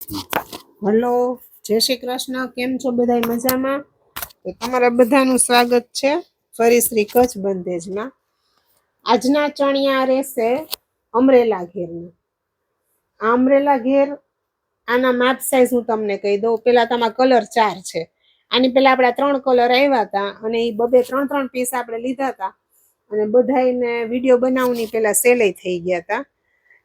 Hello, જય શ્રી કૃષ્ણ. કેમ છો બધા? મજામાં? તો તમારા બધાનું સ્વાગત છે ફરી શ્રી કચ્છ બંધેજમાં. આજના ચણિયા રહેશે અમરેલા ઘેરના. આ અમરેલા ઘેર, આના માપ સાઈઝ હું તમને કહી દઉં. પેલા તમારા કલર 4 છે. આની પેલા આપણા 3 કલર આવ્યા હતા અને એ બબે 3 પીસ આપણે લીધા હતા અને બધાને વિડીયો બનાવવાની પેલા સેલે થઈ ગયા હતા.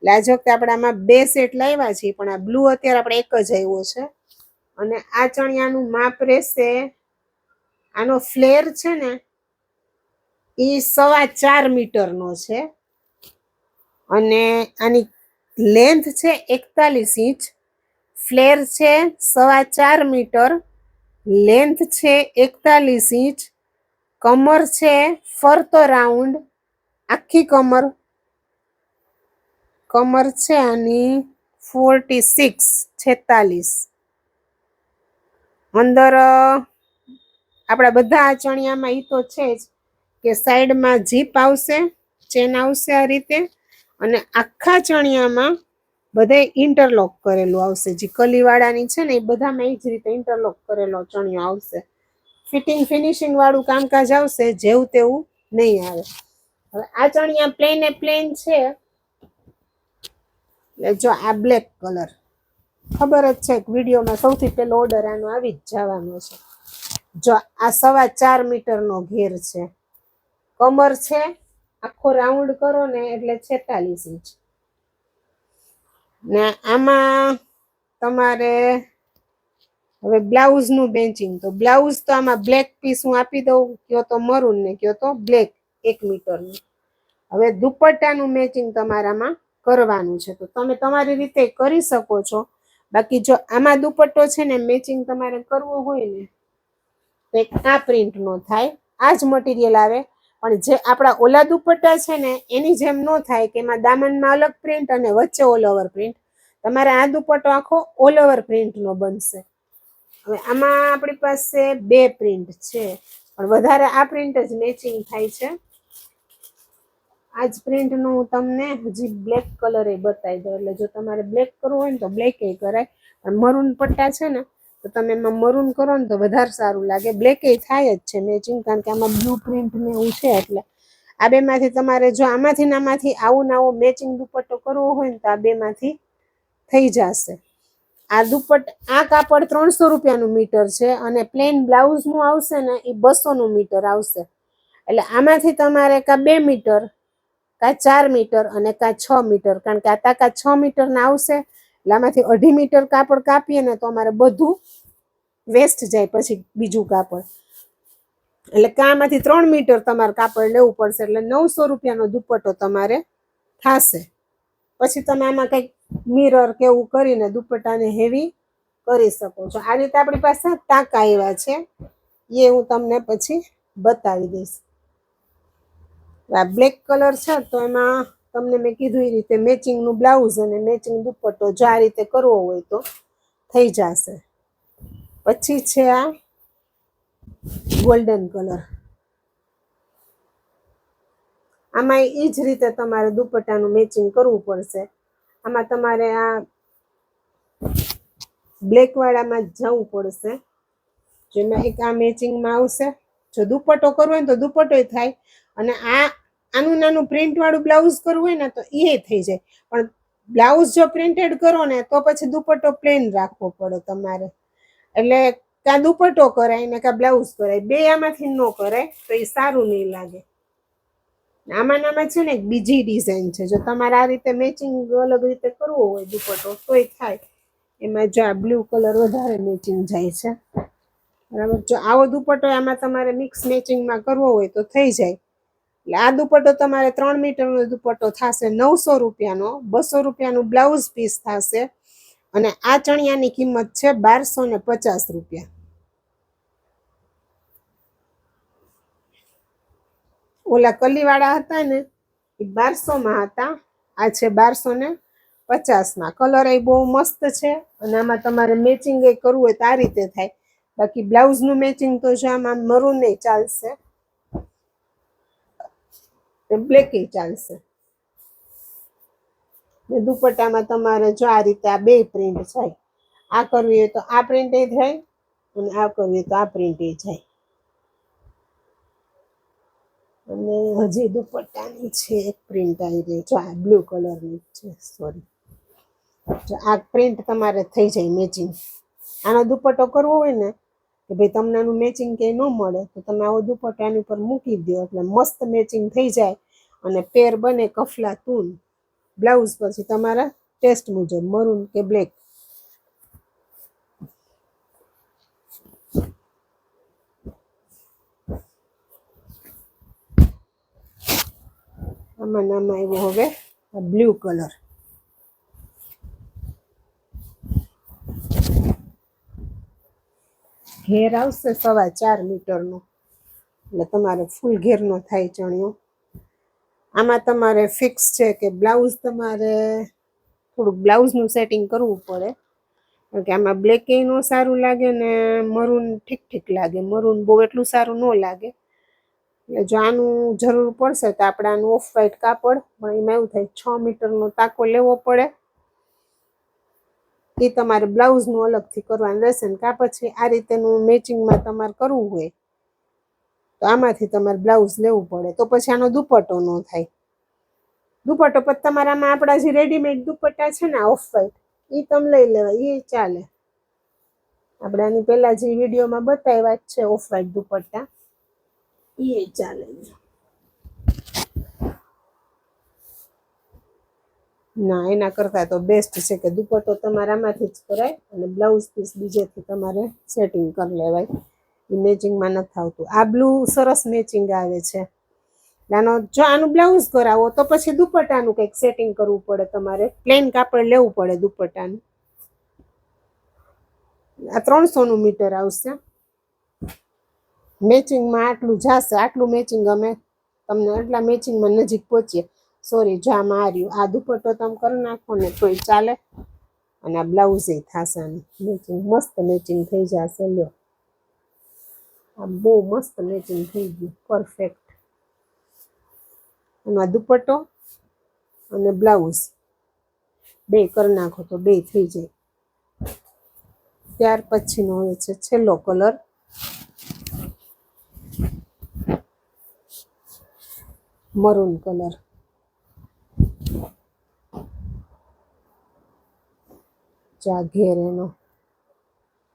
એટલે આજ વખતે આપણે આમાં 2 સેટ લાવ્યા છીએ, પણ આ બ્લુ અત્યારે આપણે એક જ આવ્યો છે. અને આ ચણિયાનું માપ રહેશે, આનો ફ્લેર છે ને એ 4.25 મીટરનો છે અને આની લેન્થ છે 41 ઇંચ, ફ્લેર છે 4.25 મીટર, લેન્થ છે 41 ઇંચ, કમર છે ફરતો રાઉન્ડ, આખી કમર છે આની 46. અંદર આપણા બધા ચણિયામાં ઈ તો છે જ કે સાઈડમાં જીપ આવશે, ચેન આવશે આ રીતે, અને આખા ચણિયામાં બધે ઇન્ટરલોક કરેલું આવશે. જે કલીવાળાની છે ને એ બધામાં એ જ રીતે ઇન્ટરલોક કરેલો ચણિયો આવશે. ફિટિંગ ફિનિશિંગ વાળું કામકાજ આવશે, જેવું તેવું નહીં આવે. હવે આ ચણિયા પ્લેન છે. જો આ બ્લેક કલર, ખબર જ છે કે વિડીયોમાં સૌથી પહેલો ઓર્ડર આનો આવી જ જવાનો છે. જો આ 4.25 મીટરનો ઘેર છે, કમર છે આખો રાઉન્ડ કરો ને એટલે 46 ઇંચ. ને આમાં તમારે હવે બ્લાઉઝનું બેન્ચિંગ, તો બ્લાઉઝ તો આમાં બ્લેક પીસ હું આપી દઉં, કયો તો મરૂન ને કયો તો બ્લેક 1 મીટરનું. હવે દુપટ્ટાનું મેચિંગ તમારામાં કરવાનું છે તો તમે તમારી રીતે કરી શકો છો. બાકી જો આમાં દુપટ્ટો છે ને મેચિંગ તમારે કરવો હોય ને તો એક આ પ્રિન્ટનો થાય, આ જ મટીરિયલ આવે, પણ જે આપણા ઓલા દુપટ્ટા છે ને એની જેમ ન થાય કે એમાં દામનમાં અલગ પ્રિન્ટ અને વચ્ચે ઓલ ઓવર પ્રિન્ટ. તમારે આ દુપટ્ટો આખો ઓલ ઓવર પ્રિન્ટનો બનશે. હવે આમાં આપણી પાસે 2 પ્રિન્ટ છે, પણ વધારે આ પ્રિન્ટ જ મેચિંગ થાય છે. આજ પ્રિન્ટનું હું તમને હજી બ્લેક કલર બતાવી દઉં. એટલે જો તમારે બ્લેક કરવું હોય ને તો બ્લેક કરાય, પણ મરૂન પટ્ટા છે ને તો તમે એમાં મરૂન કરો ને તો વધારે સારું લાગે. બ્લેક થાય જ છે મેચિંગ, કારણ કે આમાં બ્લુ પ્રિન્ટ ને એવું છે. એટલે આ બેમાંથી તમારે જો આમાંથી ને આમાંથી આવું ને આવો મેચિંગ દુપટ્ટો કરવો હોય ને તો આ બેમાંથી થઈ જશે. આ આ કાપડ 300 રૂપિયાનું મીટર છે અને પ્લેન બ્લાઉઝનું આવશે ને એ 200નું મીટર આવશે. એટલે આમાંથી તમારે કા 2 મીટર, કા 4 મીટર અને કા 6 મીટર, કારણ કે આ તાકાત 6 મીટરના આવશે. એટલે આમાંથી 2.5 મીટર કાપડ કાપીએ ને તો અમારે બધું વેસ્ટ જાય પછી બીજું કાપડ. એટલે આમાંથી 3 મીટર તમારે કાપડ લેવું પડશે. એટલે 900 રૂપિયાનો દુપટ્ટો તમારે થશે. પછી તમે આમાં કંઈક મિરર કે એવું કરીને દુપટ્ટાને હેવી કરી શકો છો. આ રીતે આપણી પાસે ટાંકા એવા છે, એ હું તમને પછી બતાવી દઈશ. આ બ્લેક કલર છે તો એમાં તમને મેં કીધું એ રીતે મેચિંગનું બ્લાઉઝ અને મેચિંગ દુપટ્ટો જો આ રીતે કરવો હોય તો થઈ જશે. પછી છે આ ગોલ્ડન કલર. આમાં એ જ રીતે તમારે દુપટ્ટાનું મેચિંગ કરવું પડશે. આમાં તમારે આ બ્લેક વાળામાં જ જવું પડશે, જેમાં એક આ મેચિંગમાં આવશે. જો દુપટ્ટો કરવો હોય ને તો દુપટ્ટો થાય, અને આનું નાનું પ્રિન્ટ વાળું બ્લાઉઝ કરવું હોય ને તો એ થઈ જાય. પણ બ્લાઉઝ જો પ્રિન્ટેડ કરો ને તો પછી દુપટ્ટો પ્લેન રાખવો પડે તમારે. એટલે કાં દુપટ્ટો કરાય ને કાં બ્લાઉઝ કરાય, બે આમાંથી ન કરાય તો એ સારું નહીં લાગે. આમાં છે ને એક બીજી ડિઝાઇન છે. જો તમારે આ રીતે મેચિંગ અલગ રીતે કરવો હોય દુપટ્ટો તોય થાય. એમાં જો આ બ્લુ કલર વધારે મેચિંગ જાય છે, બરાબર. જો આવો દુપટ્ટો આમાં તમારે મિક્સ મેચિંગમાં કરવો હોય તો થઈ જાય. એટલે આ દુપટ્ટો તમારે 3 મીટરનો દુપટ્ટો થશે 900 રૂપિયાનો. 200 રૂપિયાનું બ્લાઉઝ પીસ થશે અને આ ચણિયાની કિંમત છે 1250 રૂપિયા. ઓલા કલીવાળા હતા ને એ 1200માં હતા, આ છે 1250માં. કલર એ બહુ મસ્ત છે અને આમાં તમારે મેચિંગ એ કરવું હોય તો આ રીતે થાય. બાકી બ્લાઉઝનું મેચિંગ તો જો આમાં મરૂન એ ચાલશે, બ્લેક એ ચાલશે. દુપટ્ટામાં તમારે જો આ રીતે આ 2 પ્રિન્ટ થાય. આ કરવી હોય તો આ પ્રિન્ટ એ થાય અને આ કરવી હોય તો આ પ્રિન્ટ એ જાય. અને હજી દુપટ્ટાની છે એક પ્રિન્ટ આવી રહી, જો આ બ્લુ કલરની છે, સોરી. જો આ પ્રિન્ટ તમારે થઈ જાય મેચિંગ. આનો દુપટ્ટો કરવો હોય ને કે ભાઈ તમને આનું મેચિંગ ક્યાંય ન મળે તો તમે આવો દુપટ્ટો આની ઉપર મૂકી દો એટલે મસ્ત મેચિંગ થઈ જાય અને પેર બને કફલા તૂન. બ્લાઉઝ પછી તમારા ટેસ્ટ મુજબ મરૂન કે બ્લેક. આમાં નામ આવ્યો હવે બ્લુ કલર. ઘેર આવશે 4.5 મીટરનો એટલે તમારે ફૂલ ઘેરનો થાય ચણિયો. આમાં તમારે ફિક્સ છે કે બ્લાઉઝ તમારે થોડુંક બ્લાઉઝનું સેટિંગ કરવું પડે કારણ કે આમાં બ્લેક એ ન સારું લાગે ને મરૂન ઠીક ઠીક લાગે. મરૂન બહુ એટલું સારું ન લાગે. એટલે જો આનું જરૂર પડશે તો આપણે આનું ઓફ વ્હાઈટ કાપડ, પણ એમાં એવું થાય 6 મીટરનો તાકો લેવો પડે. એ તમારે બ્લાઉઝનું અલગથી કરવાનું રહેશે ને કાં પછી આ રીતેનું મેચિંગમાં તમારે કરવું હોય તો આમાંથી તમારે બ્લાઉઝ લેવું પડે. તો પછી આનો દુપટ્ટો ન થાય. દુપટ્ટો પછી તમારામાં આપણા જે રેડીમેડ દુપટ્ટા છે ને ઓફ વ્હાઈટ એ તમે લઈ લેવાય, એ ચાલે. આપણે આની પહેલાં જે વિડીયોમાં બતાવ્યા જ છે ઓફ વ્હાઈટ દુપટ્ટા, એ ચાલે. ના, એના કરતાં તો બેસ્ટ છે કે દુપટ્ટો તમારામાંથી જ કરાય અને બ્લાઉઝ પીસ બીજેથી તમારે સેટિંગ કરી લેવાય. એ મેચિંગમાં નથી આવતું. આ બ્લુ સરસ મેચિંગ આવે છે. જો આનું બ્લાઉઝ કરાવો તો પછી દુપટ્ટાનું કંઈક સેટિંગ કરવું પડે તમારે. પ્લેન કાપડ લેવું પડે દુપટ્ટાનું. આ 300નું મીટર આવશે. મેચિંગમાં આટલું જશે, આટલું મેચિંગ અમે તમને એટલા મેચિંગમાં નજીક પહોંચીએ. સોરી, જો આમાં આ રહ્યું, આ દુપટ્ટો તમે કરી નાખો ને તોય ચાલે અને આ બ્લાઉઝ એ થશે. આનું મેચિંગ મસ્ત મેચિંગ થઈ જશે. લ્યો, આ બહુ મસ્ત મેચિંગ થઈ ગયું, પરફેક્ટ. એમાં દુપટ્ટો અને બ્લાઉઝ બે કરી નાખો તો બે થઈ જાય. ત્યાર પછીનો હોય છે છેલ્લો કલર, મરૂન કલર. જા ઘેર એનો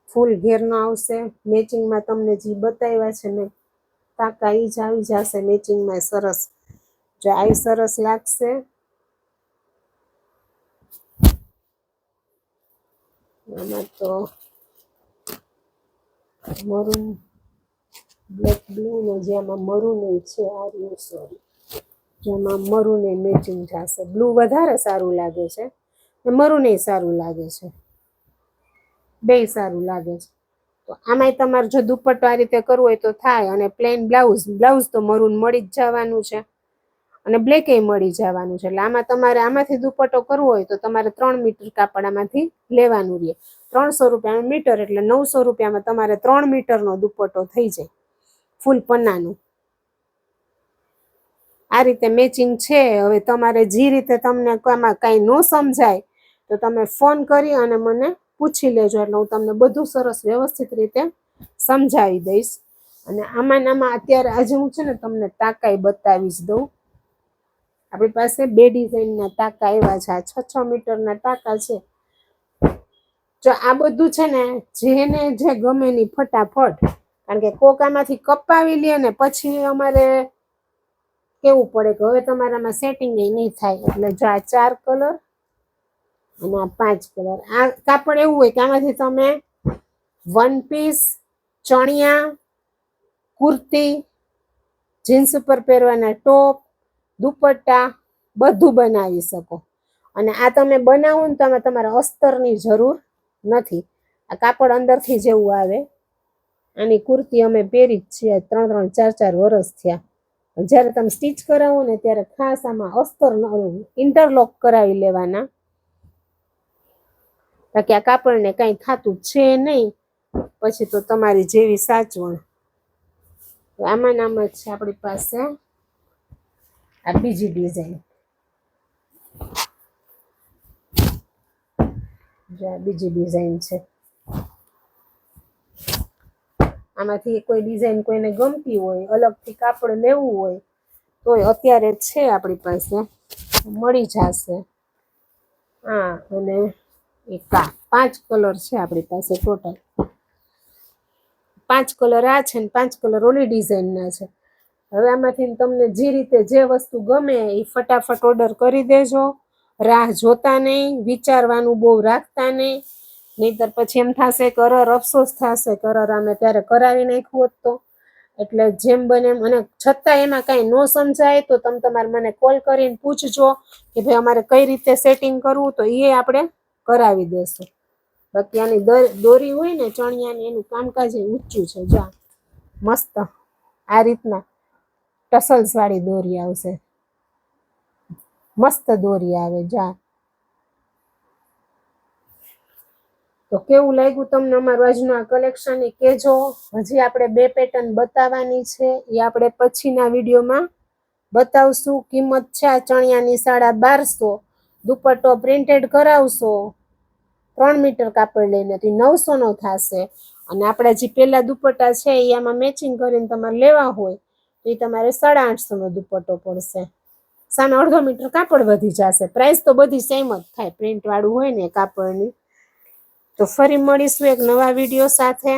ફૂલ ઘેરનો આવશે. મેચિંગમાં તમને જે બતાવ્યા છે ને તાકા એ જ આવી જશે મેચિંગમાં. સરસ, જો આ સરસ લાગશે. આમાં તો મરૂન બ્લેક બ્લુ ને જેમાં મરૂન છે આ રહ્યું, સોરી, જેમાં મરૂન મેચિંગ થશે. બ્લુ વધારે સારું લાગે છે ને મરૂન સારું લાગે છે, બે સારું લાગે છે. તો આમાંય તમારે જો દુપટ્ટો આ રીતે કરવો હોય તો થાય. અને પ્લેન બ્લાઉઝ તો મરૂન મળી જ જવાનું છે અને બ્લેક એ મળી જવાનું છે. એટલે આમાં તમારે આમાંથી દુપટ્ટો કરવો હોય તો તમારે 3 મીટર કાપડ આમાંથી લેવાનું રહે. 300 રૂપિયાનું મીટર એટલે 900 રૂપિયામાં તમારે 3 મીટરનો દુપટ્ટો થઈ જાય ફૂલ પન્નાનું. આ રીતે મેચિંગ છે. હવે તમારે જે રીતે તમને આમાં કાંઈ ન સમજાય તો તમે ફોન કરી અને મને પૂછી લેજો એટલે હું તમને બધું સરસ વ્યવસ્થિત રીતે સમજાવી દઈશ. અને આમાં અત્યારે આજે હું છે ને તમને તાકાઈ બતાવી જ દઉં. આપણી પાસે 2 ડિઝાઇનના તાકા આવ્યા છે. આ 6 મીટરના તાકા છે. જો આ બધું છે ને જેને જે ગમે ની ફટાફટ, કારણ કે કોકામાંથી કપાવી લે ને પછી અમારે કેવું પડે કે હવે તમારામાં સેટિંગ નહીં થાય. એટલે જો આ 4 કલર અને આ 5 કલર. આ કાપડ એવું હોય કે આમાંથી તમે વન પીસ, ચણિયા, કુર્તી, જીન્સ ઉપર પહેરવાના ટોપ, દુપટ્ટા બધું બનાવી શકો. અને આ તમે બનાવો ને તો તમારે અસ્તરની જરૂર નથી. આ કાપડ અંદરથી જેવું આવે. આની કુર્તી અમે પહેરી જ છીએ 3-3, 4-4 વર્ષ થયા. જ્યારે તમે સ્ટીચ કરાવો ને ત્યારે ખાસ આમાં અસ્તર ઇન્ટરલોક કરાવી લેવાના, બાકી આ કાપડને કાંઈ થતું છે નહીં. પછી તો તમારી જેવી સાચવણ. આમાં નામ જ છે આપણી પાસે આ બીજી ડિઝાઇન. જો આ બીજી ડિઝાઇન છે. આમાંથી કોઈ ડિઝાઇન કોઈને ગમતી હોય, અલગથી કાપડ લેવું હોય તોય અત્યારે છે આપણી પાસે, મળી જશે. હા, અને એક આ 5 કલર છે આપણી પાસે ટોટલ. 5 કલર આ છે ને 5 કલર ઓલી ડિઝાઇનના છે. હવે આમાંથી તમને જે રીતે જે વસ્તુ ગમે એ ફટાફટ ઓર્ડર કરી દેજો. રાહ જોતા નહીં, વિચારવાનું બહુ રાખતા નહીં, નહીંતર પછી એમ થશે કે અફસોસ થશે કે અમે ત્યારે કરાવી નાખ્યું હોત તો. એટલે જેમ બને એમ, અને છતાં એમાં કાંઈ ન સમજાય તો તમે તમારે મને કોલ કરીને પૂછજો કે ભાઈ અમારે કઈ રીતે સેટિંગ કરવું, તો એ આપણે કરાવી દેશું. બાકી આની દોરી હોય ને ચણિયાની, એનું કામકાજ ઊંચું છે. જો મસ્ત આ રીતના ટસલ્સ વાળી દોરી આવશે, મસ્ત દોરી આવે. જા તો કેવું લાગ્યું તમને અમારું આજનું આ કલેક્શન એ કહેજો. હજી આપણે 2 પેટર્ન બતાવવાની છે, એ આપણે પછીના વિડીયોમાં બતાવશું. કિંમત છે આ ચણિયાની 1250. દુપટ્ટો પ્રિન્ટેડ કરાવશો 3 મીટર કાપડ લઈને તો 900નો થશે. અને આપણા જે પેલા દુપટ્ટા છે એ આમાં મેચિંગ કરીને તમારે લેવા હોય તો એ તમારે 850નો દુપટ્ટો પડશે. સામે 1/2 મીટર કાપડ વધી જશે. પ્રાઇસ તો બધી સેમ જ થાય, પ્રિન્ટ વાળું હોય ને કાપડની. તો ફરી મળીશું એક નવા વિડીયો સાથે.